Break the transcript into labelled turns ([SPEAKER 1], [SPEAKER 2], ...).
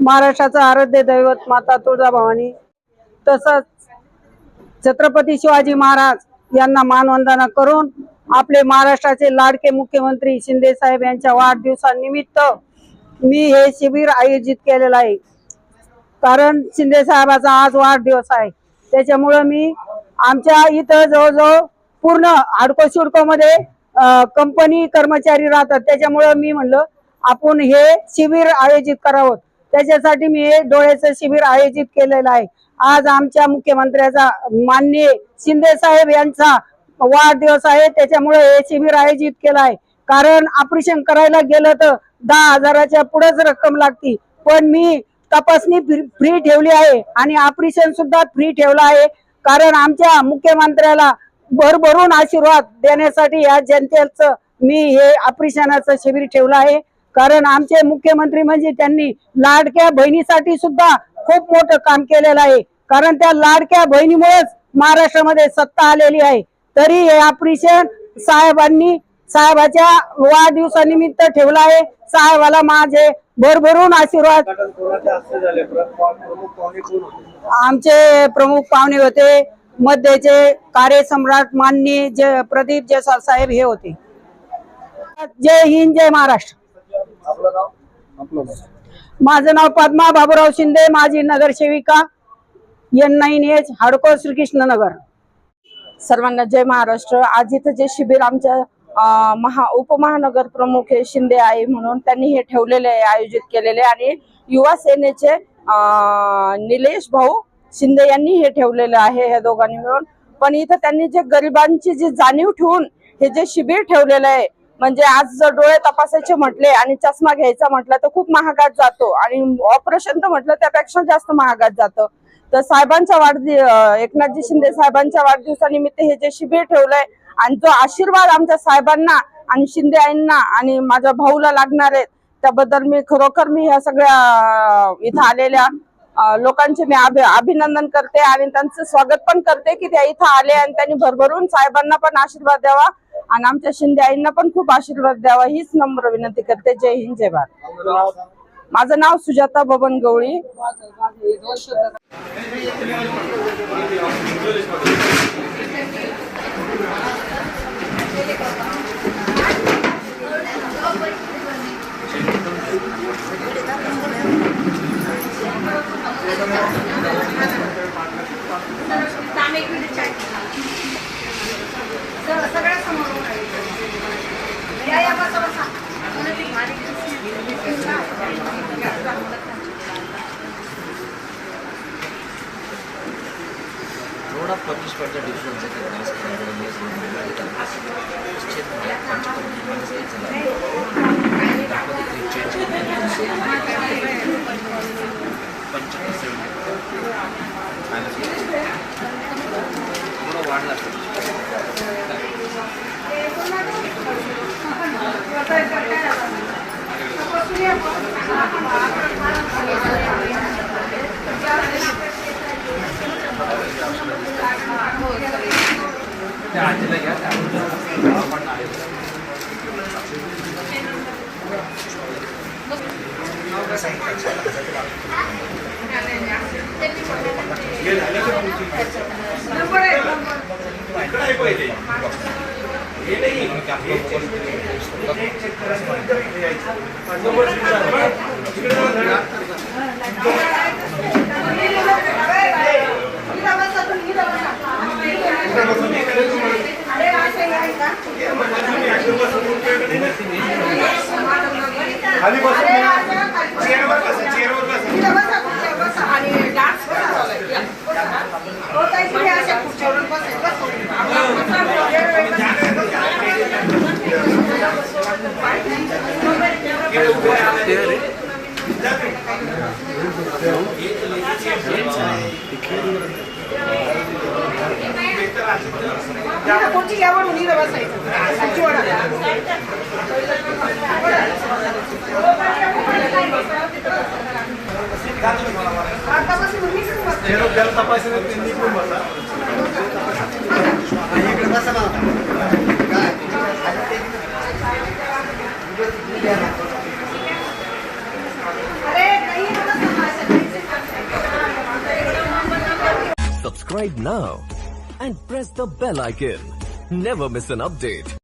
[SPEAKER 1] महाराष्ट्राचं आराध्य दैवत माता तुळजाभवानी तसंच छत्रपती शिवाजी महाराज यांना मानवंदना करून आपले महाराष्ट्राचे लाडके मुख्यमंत्री शिंदे साहेब यांच्या वाढदिवसानिमित्त मी हे शिबिर आयोजित केलेलं आहे। कारण शिंदे साहेबाचा आज वाढदिवस आहे, त्याच्यामुळे मी आमच्या इथं जवळजवळ पूर्ण हाडको सिडको मध्ये कंपनी कर्मचारी राहतात, त्याच्यामुळे मी म्हणलं आपण हे शिबिर आयोजित करावं। त्याच्यासाठी मी हे डोळ्याचं शिबिर आयोजित केलेलं आहे। आज आमच्या मुख्यमंत्र्याचा माननीय शिंदे साहेब यांचा वाढदिवस आहे, त्याच्यामुळे हे शिबिर आयोजित केलं आहे। कारण ऑपरेशन करायला गेलं तर 10,000च्या पुढेच रक्कम लागती, पण मी तपासणी फ्री ठेवली आहे आणि ऑपरेशन सुद्धा फ्री ठेवला आहे। कारण आमच्या मुख्यमंत्र्याला भरभरून आशीर्वाद देण्यासाठी या जनतेचं मी हे ऑपरेशनाचं शिबिर ठेवलं आहे। कारण आमचे मुख्यमंत्री म्हणजे त्यांनी लाडक्या बहिणीसाठी सुद्धा खूप मोठं काम केलेलं आहे। कारण त्या लाडक्या बहिणीमुळेच महाराष्ट्रामध्ये सत्ता आलेली आहे। तरी हे ऑपरेशन साहेबाच्या वाढदिवसानिमित्त ठेवलं आहे। साहेबाला माझे भरभरून आशीर्वाद। आमचे प्रमुख पाहुणे होते मध्यचे कार्यसम्राट माननीय प्रदीप जयस्वाल साहेब हे होते। जय हिंद, जय महाराष्ट्र। माझं नाव पद्मा बाबूराव शिंदे, माजी नगरसेविका N9H हाडको श्रीकृष्णनगर।
[SPEAKER 2] सर्वांना जय महाराष्ट्र। आज इथं जे शिबिर आमच्या उपमहानगर प्रमुख हे शिंदे आहे म्हणून त्यांनी हे ठेवलेले आहे, आयोजित केलेले, आणि युवा सेनेचे निलेश भाऊ शिंदे यांनी हे ठेवलेलं आहे, हे दोघांनी मिळून। पण इथं त्यांनी जे गरिबांची जी जाणीव ठेवून हे जे शिबिर ठेवलेलं आहे, म्हणजे आज जर डोळे तपासायचे म्हटले आणि चष्मा घ्यायचा म्हटलं तर खूप महागात जातो, आणि ऑपरेशन तर म्हटलं त्यापेक्षा जास्त महागात जातं। तर साहेबांच्या एकनाथजी शिंदे साहेबांच्या वाढदिवसानिमित्त हे जे शिबिर ठेवलंय, आणि जो आशीर्वाद आमच्या साहेबांना आणि शिंदे आईंना आणि माझ्या भाऊला लागणार आहे, त्याबद्दल मी खरोखर ह्या सगळ्या इथं आलेल्या लोकांचे मी अभिनंदन करते आणि त्यांचं स्वागत पण करते की ते इथं आले आणि त्यांनी भरभरून साहेबांना पण आशीर्वाद द्यावा आणि आमच्या शिंदे आईंना पण खूप आशीर्वाद द्यावा, हीच नम्र विनंती करते। जय हिंद, जय भारत। माझं नाव सुजाता बबन गवळी।
[SPEAKER 3] थोड़ा 25% डिफरेंस है थोड़ा वाढला खाली बस चेअरवर बस आणि डान्स होता है तुम्ही अशा खुर्चीवर खुर्ची यावर उन्ही बसायचं अरे
[SPEAKER 4] subscribe now and press the bell icon. Never miss an update.